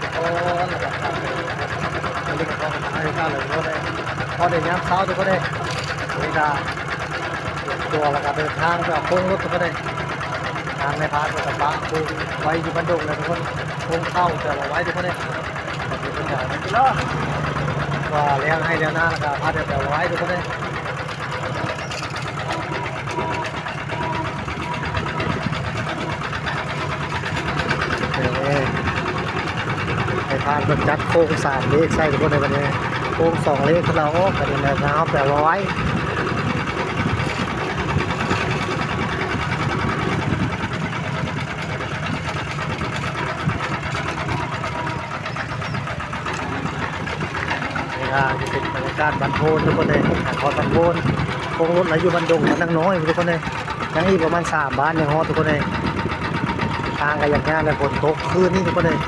ทุกคนนะครับอันนี้ก็ต้องให้ข้าวเลยก็ได้พอเดี๋ยวย้ำเช้าทุกคนเลยนี่ก็ตัวแล้วก็เดินทางแบบโค้งรถทุกคนเลยทางในพาร์ทกับบ้านปูไว้อยู่บ้านดงเลยทุกคนโค้งเข้าแต่เราไว้ทุกคนเลยขอบคุณทุกท่านก็เลี้ยงให้เลี้ยงหน้าแล้วก็พาเดี๋ยวไว้ทุกคนเลยพานบรรจัดโค้ง3 เลขใส่ทุกคนในวันนี้โค้ง2 เลขเราออกกันในน้ำ800นี่ค่ะจะเป็นบรรยากาศบันโพนทุกคนเลยขอบันโพนโค้งรถไหลอยู่บันดงมันนั่งน้อยทุกคนเลยยังอีกประมาณ3 บ้านยังฮอทุกคนเลยทางกันอย่างง่ายเลยฝนตกคืนนี่ทุกคนเลย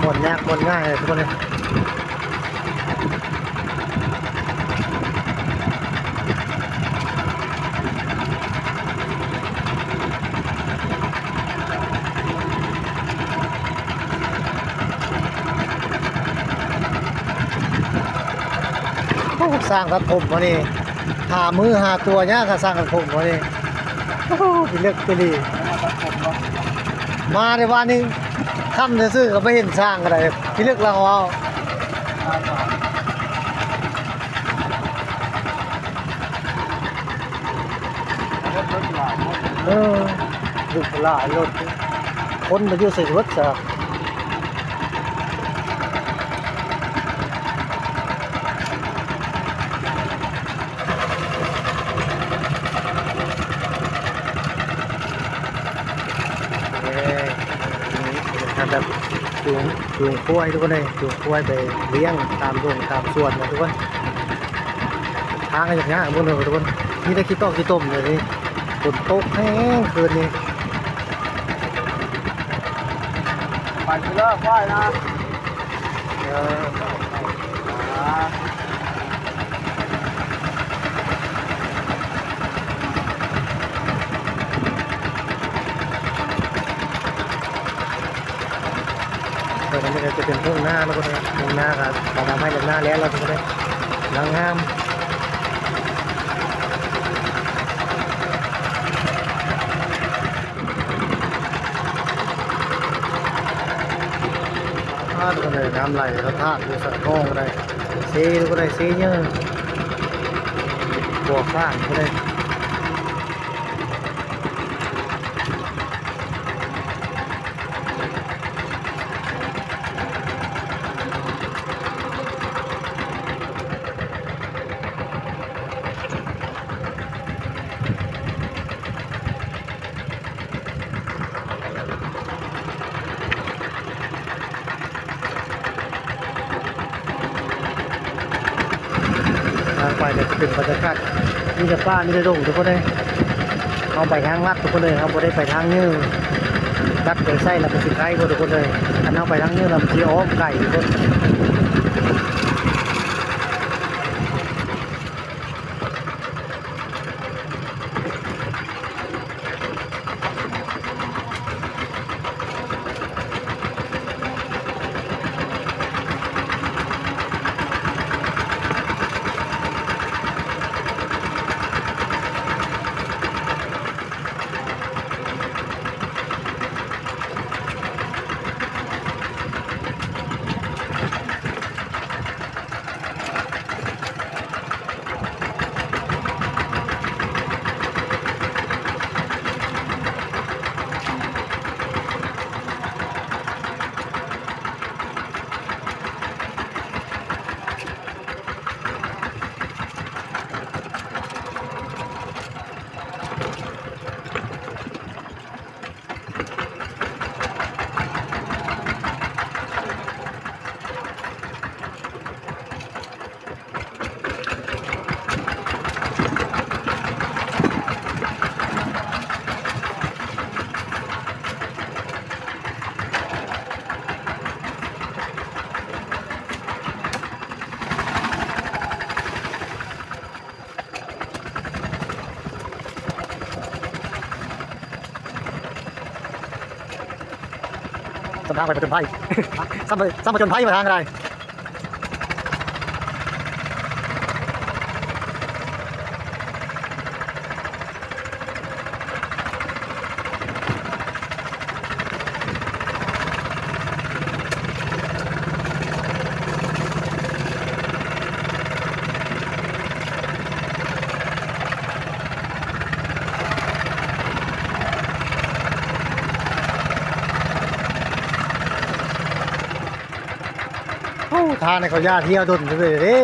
ฝนยากฝนง่ายเลยทุกคนเลยสร้างกระผมมานี่หามือหาตัวเนี้ยก็สร้างกระผมมานี่โอ้โหเป็นเลือกไปดีมาในวันนี้ค่ำจะซื้อก็ไม่เห็นสร้างอะไรพี่เลือกเราเอาดูปลารถคนมาอยู่ใส่รถจ้ะแบบจูงกล้วยทุกคนเลยจูงกล้วยไปเลี้ยงตามดงตามสวนนะทุกคนทางอย่างเงี้ยพวกเราทุกคนนี่ได้ขี้ต้มเลยนี่ฝนตกแห้งคืนนี้ปั่นไปเลยควายนะแต่ก็ไม่ได้จะเป็นทุ่งหน้าแล้วก็ทุ่งหน้าครับเราทำให้จากหน้าแล้วเราจะได้นางงามธาตุก็เลยน้ำไหลเขาธาตุอยู่สะท้องก็ได้ซีก็ได้ซีเนี่ยบวกข้างก็ได้ไปเนี่ยจะเป็นบรรยากาศมีแต่ป้ามีแต่ดงทุกคนเลยเอาไปทางลัดทุกคนเลยครับบ่ได้ไปทางยืดลัดไปไส้เราไปสิไก่ทุกคนเลยอันเอาไปทางยืดเราไปที่อ้อมไก่ทุกคน สำทางไปประจนภัย ซ้ำประจนภัยมาทางอะไรทางในเขาญาติเที่ยวดุนเลยเด้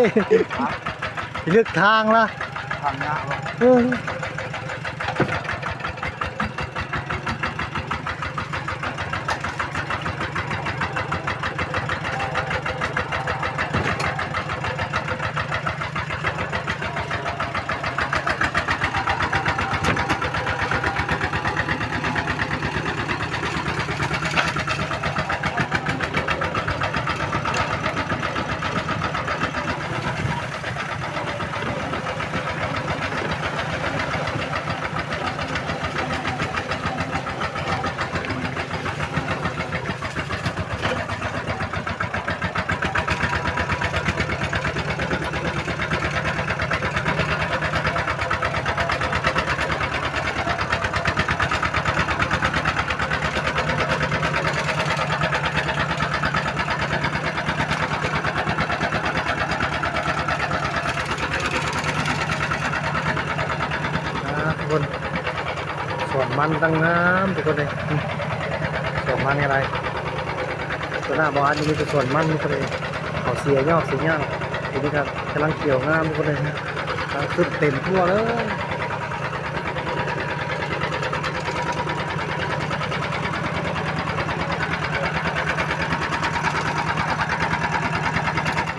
เลือกทางละ ทางเนี้ย เออทุกคนสวนมันตั้งน้ำทุกคนเลยสวนมันอะไรตัวหน้าบ้านนี่คือสวนมันทุกคนเลยเขาเสียยอดเสียยอดทีนี้ครับกำลังเกี่ยวงามทุกคนเลยนะกำลังขึ้นเต็มทั่วเลย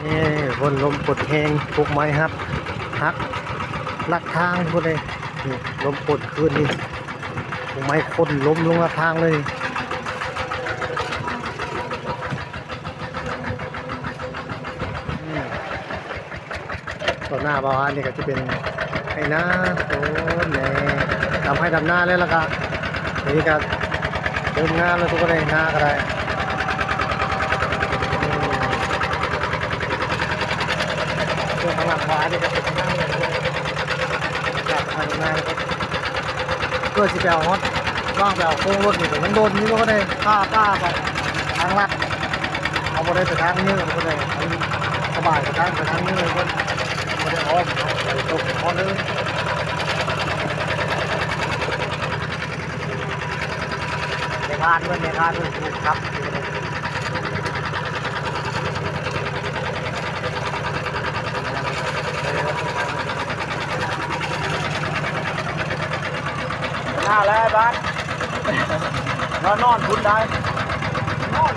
นี่วนลมปดแหงปลูกไม้ครับฮักลัดทางทุกคนเลยนี่ลมปดขึ้นนี่ปลูกไม้คนล้มลงลัดทางเลยต่อหน้าบ้านนี่ก็จะเป็นไอ้นาโอ้แหน่ทำให้ดำหน้าเลยล่ะครับนี่ก็เดินงานแล้วทุกคนเลยหน้าก็ได้ตัวข้างหลังบ้านนี่ก็เป็นหน้าเลยจับทางหน้าแล้วก็เพื่อจะไปเอาฮอตว่างไปเอาโค้งรถนี่แต่มันโดนนี่ก็ได้ป้าไปทางลัดเอาไปได้ไปทางนี้ก็ได้สบายไปทางนี้เลยก็ไม่ได้อ้อมไปตกอ้อมเลยในคานด้วยครับหน้าแล้วบ้านนอนคุณได้นอน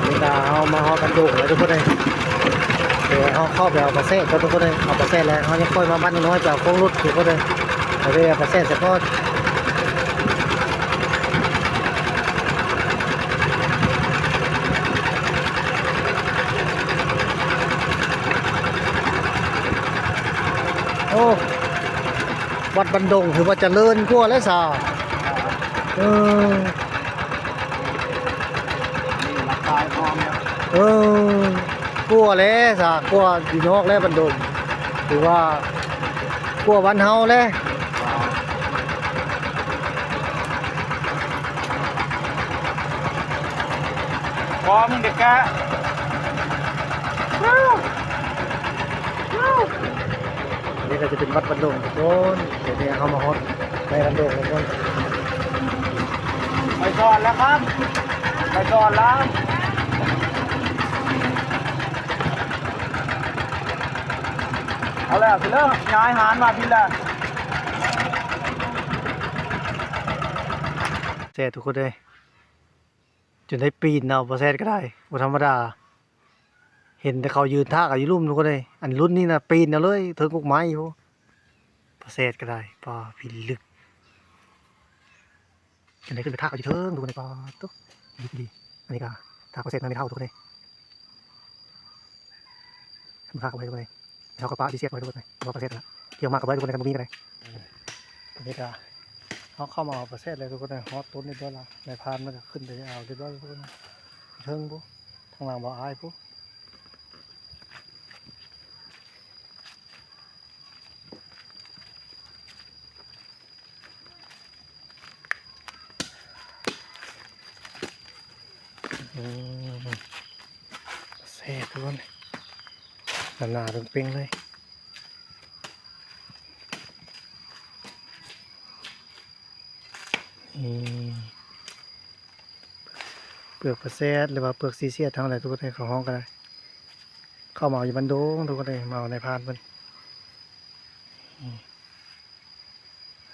นี่ก็เอามาห่อกันดุเลยทุกคนเลยเดี๋ยวเขาเข้าไปเอาปลาเซ่ก็ทุกคนเลยเอาปลาเซ่แล้วเขาจะค่อยมาบ้านน้อยๆไปเอาโค้งรุดทุกคนเลยเอาไปเอาปลาเซ่เสร็จก็โอ้วัดบันดงถือว่าเจริญกว่าแล้วสาเออ หลักตายพร้อมแล้ว กลัวเลยสากลัวดีนอกแล้วบันดงถือว่ากลัววันเฮาเลย พร้อมเด็กแก นี่ก็จะเป็นวัดบันดงทุกคนเดี๋ยวนี้เขามาฮอตในบันดงทุกคน ไปก่อนแล้วครับไปก่อนแล้วเอาแล้วสิเลิกย้ายหารมาพี่ละ แซ่ทุกคนเลยจนได้ปีนเอาพอแซ่ก็ได้บ่ธรรมดาเห็นแต่เขายืนท่ากับยืนลุ่มทุกคนเลยอันรุ่นนี้นะปีนเอาเลยถึงกุกไม้อยู่พอแซ่ก็ได้ปลาพิลึกจนได้ขึ้นไปท่ากับยืนเทิงทุกคนเลยปลาตุ๊กดีอันนี้ก็ท่าพอแซ่มันไม่เท่าทุกคนเลยทำท่ากับไปทุกคนเลยเท่ากับปลาที่เสียบไปทุกคนเลยปลาพอแซ่นะเกี่ยวมากกับไปทุกคนเลยกันตรงนี้กันเลยอันนี้ก็ เขาเข้ามาเอาประเทศเลยทุกคนเลยฮอตต้นนี่ด้วยละในพานมันก็ขึ้นไปเอาเรียบร้อยทุกคนเทิงปุ๊ทางหลังบ่ออายปุ๊เซ่ทุกคนหนาๆเป็นปิงเลยเปลือกประเทศหรือว่าเปลือกซีเซียทั้งอะไรทุกคนเลยเขาห้องกันเลยเข้ามาอยู่บันโดงทุกคนเลยมาในพานมัน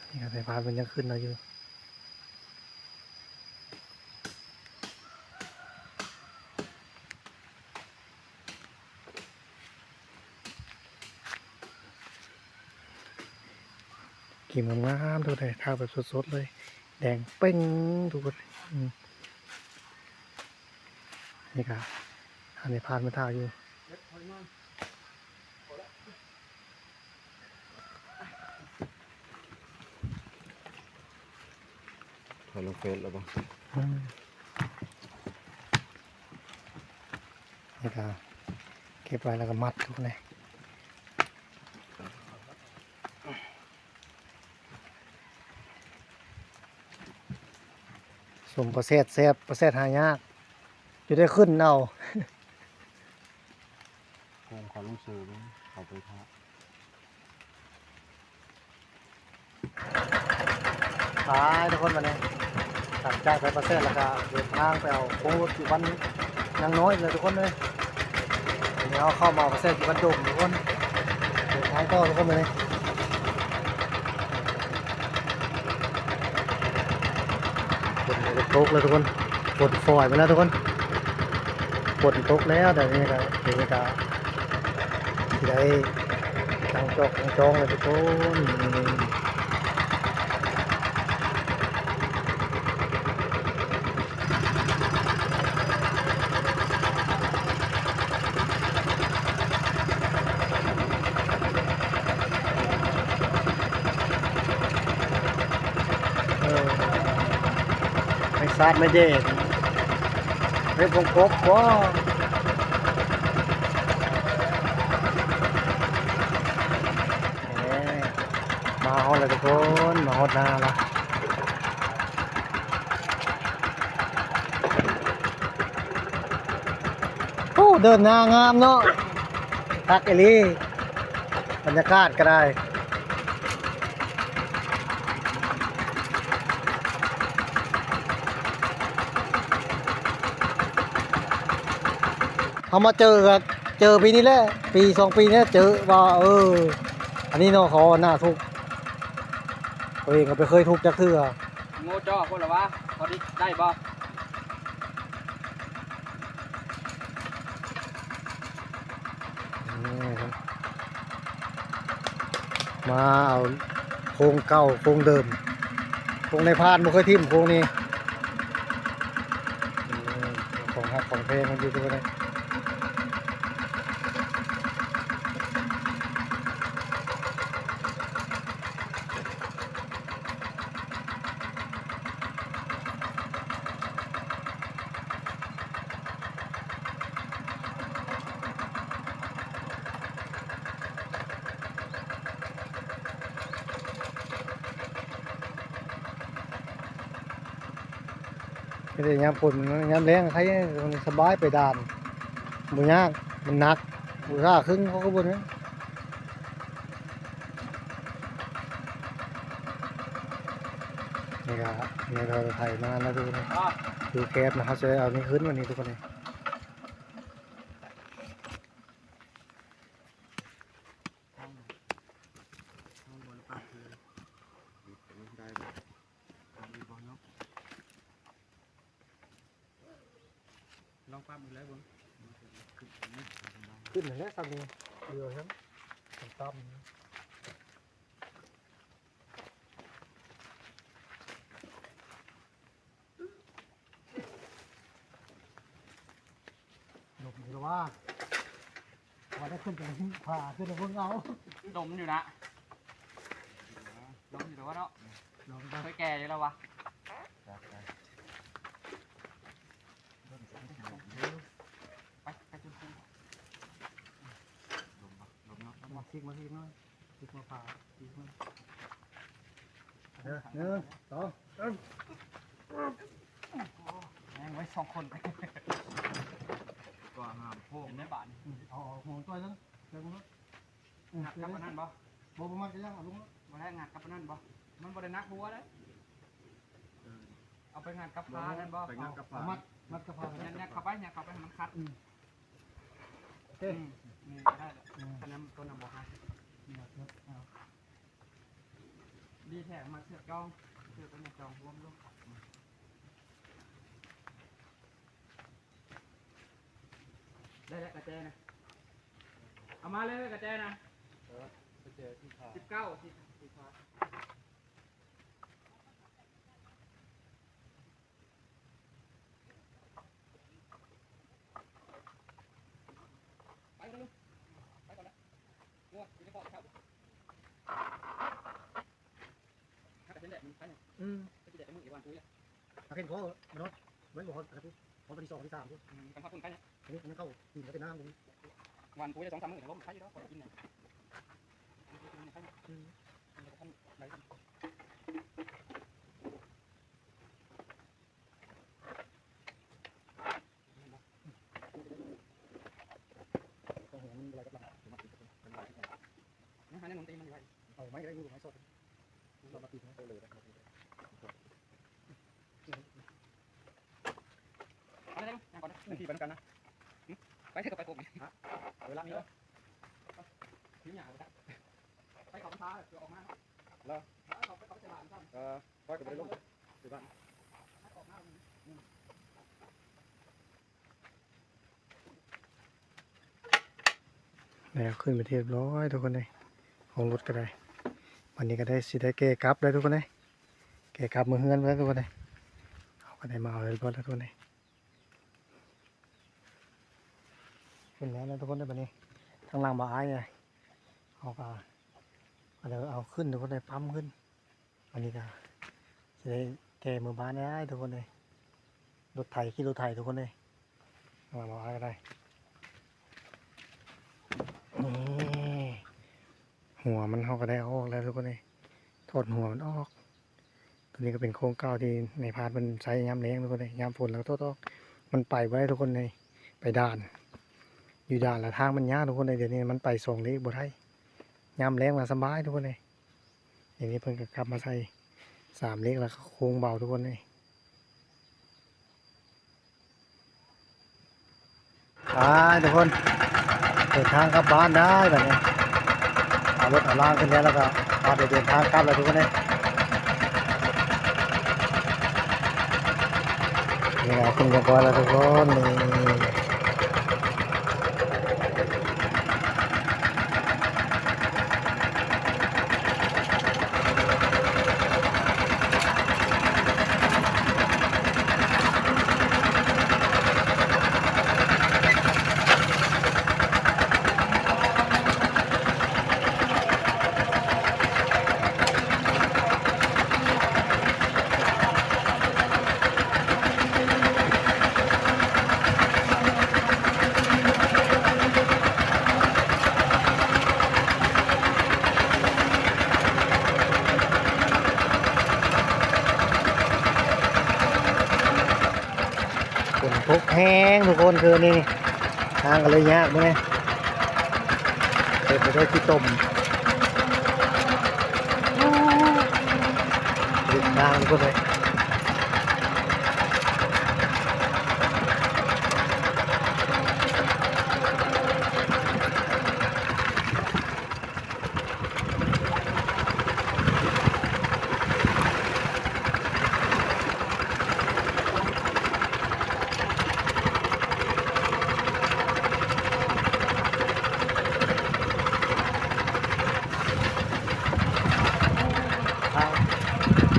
นี่ในพานมันยังขึ้นเราอยู่กินงามๆทุกคนเลยข้าวแบบสดๆเลยแดงเป้งทุกคนนี่ครับอันนี้พานมาท่าอยู่ถอยลงเฟซแล้วป่ะ นี่ครับเก็บไว้แล้วก็มัดทุกคนเลยสมประเสริฐแซ่บประเสริฐหายากจะได้ขึ้นเอา ผมขอลงซื้อมั้งขอไปพระ ขายทุกคนมาเนี่ยตัดใจไปประเสริฐแล้วก็เดินทางไปเอาโค้งรถอยู่บ้านนางน้อยเลยทุกคนเลยเดี๋ยวเข้ามาประเสริฐอยู่บ้านดงทุกคนเดินทางต่อทุกคนเลยฝนตกเลยทุกคนฝนฝอยไปแล้วทุกคนฝนตกแล้วแต่นี่ก็ที่ได้ตั้งจอกตั้งจองเลยทุกคนไม่ซาดไม่เด็ดไม่พงกบก็มาฮอดเลยทุกคนมาฮอดหน้าละโอ้เดินหน้างามเนาะทักเอลี่บรรยากาศก็ได้เขามาเจอกันเจอปีนี้แหละปี2 ปีนี้เจอว่าอันนี้เนาะเขาหน้าทุกตัวเองก็ไปเคยทุกจักเทื่อ โง่จ่อพวกเราวะพอดีได้บ่ นี่ครับมาเอาโครงเก่าโครงเดิมโครงในพานมันเคยทิ่มโครงนี้ของหักของเพลงมันอยู่ตรงนี้ไม่ได้ยามฝนยามแรงใครสบายไปด่านมันยากมันหนักบุษราครึ่งเขาก็บนนี้นี่ครับนี่เราไถมาแล้วทุกคนดูแก๊สนะครับจะเอานี่ขึ้นวันนี้ทุกคนเลยลองปั๊มอีกแล้วบุญ ขึ้นแล้วตอนนี้เรือครับต้มหลบอยู่ว่าได้ขึ้นไปผ่าขึ้นไปเพิ่งเอา ดมอยู่นะดมอยู่แต่ว่าเนาะ ลองบ้าง เคยแก่อยู่แล้ววะไปจนคุ้มมาพลิกมาพลิกหน่อยพลิกมาผ่าพลิกมาหนึ่งสอง แม่งไว้2 คนก็ห้ามพวก เห็นได้บ้าน เอาห่วงตัวแล้วเดี๋ยวมึง งัดกับปนั่นบ่ บ่ประมาณจะยังเอาลุง บ่ได้งัดกับปนั่นบ่มันบ่ได้นักหัวเลยเอาไปงัดกับพานั่นบ่ ไปงานกับ เอามัดกระเพรา ยัดเข้าไปยัดเข้าไปให้มันคัด โอเค นี่ได้อันนั้นตัวนั้นบ่ฮะดีแท้มาเสือกจองเสือกเป็นจองรวมลงได้แล้วกระเจนะเอามาเลยกระเจนะ ไปเจอที่ขา 19ที่ขาไปกันลูกไปก่อนนะงัวอยู่ในบ่อครับถ้ากระเจนแดดมันไปเนี่ยกระเจนแดดมึงอีกวันกูเนี่ย ถ้าเห็นเขามันรถเหมือนบอกอะไรพอที่2ที่3 กันพักคุณไปเนี่ย อันนี้เข้ากินก็เป็นน้ำตรงนี้ วันกูจะ2-3 มื้อแต่ว่ามันใช้อยู่แล้วก่อนกินเนี่ยต้องหัวมันอะไรกับเรา นะฮะนี่นตีมันอยู่ไว้ เอาไม้ได้งูไม้สดเรามาตีมันเลยนะ เอาเลยยังก่อนนะ ที่เหมือนกันนะ ไปเถอะกับไปโกง เวลานี้แล้ว ทิ้งหยาไปขอบฟ้าเดี๋ยวออกมา แล้ว เขาไปจะบ้านซ้ำ พ่อกับไปลงที่บ้าน แล้วขึ้นไปเรียบร้อยทุกคนเลยของรถก็ได้วันนี้ก็ได้สิได้เกะกลับเลยทุกคนเลยเกะกลับมือเฮือนไปแล้วทุกคนเลยเอาก็ได้มาเอาเลยทุกคนแล้วทุกคนเลยขึ้นแล้วนะทุกคนเลยวันนี้ทางล่างบ่อายไงเอาก็เดี๋ยวเอาขึ้นทุกคนเลยปั๊มขึ้นวันนี้ก็จะได้แก้มือบ้านได้ทุกคนเลยรถไถขี่รถไถทุกคนเลยทางล่างบ่อายก็ได้นี่หัวมันเขาก็ได้ออกแล้วทุกคนเลยถอดหัวมันออกตัวนี้ก็เป็นโครงเก่าที่ในพาร์ทมันใช้ย้ำแรงทุกคนเลยย้ำฝนแล้วทอดออกมันไปไว้ทุกคนเลยไปด่านอยู่ด่านละทางมันยากทุกคนเลยเดี๋ยวนี้มันไป2 เลขบ่ได้ย้ำแรงมาสบายทุกคนเลยอย่างนี้เพิ่งก็กลับมาใส่3 เลขแล้วโค้งเบาทุกคนเลยทุกคนเดินทางกลับบ้านได้แบบนี้เอารถเอาล่างขึ้นแล้วก็พาเดินทางกลับเลยทุกคนเลยนี่แหละขึ้นกันก่อนแล้วทุกคนนี่ฝนตกแห้งทุกคนคือนี่ทางก็เลยยากมั้ยเต็มไปด้วยขี้ต้มดึงทางทุกคนเลย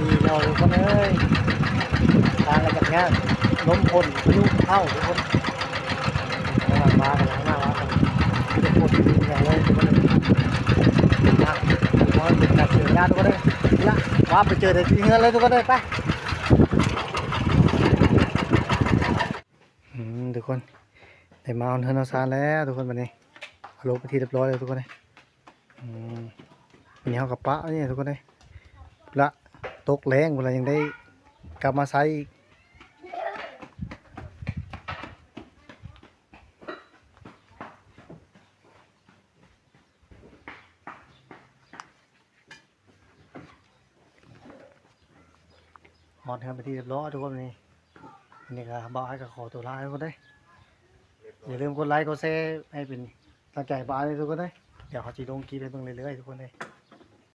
ดีเราทุกคนเลยทางอะไรแบบนี้ล้มคนพายุเข้าทุกคนมากันแล้วมากันทุกคนอย่างเลยทุกคนนะทุกคน เป็นการเสียเวลาทุกคนเลยละว่าไปเจอเด็กที่เงินเลยทุกคนเลยไปทุกคนได้มาเอาเงินเอาซานแล้วทุกคนวันนี้เอาลงไปที่เรียบร้อยเลยทุกคนเลยวันนี้เขากับปะนี่ทุกคนเลยละตกแรงเวลายังได้กลับมาใช้อีกหอดกันไปที่เรียบร้อยทุกคนนี่นี่ก็บอกให้กับขอตัวลาทุกคนได้อย่าลืมกดไลค์กดแชร์ให้เป็นกำลังใจบ้านเลยทุกคนได้เดี๋ยวเขาจะลงคลิปให้เบิ่งเรื่อยๆทุกคนเลย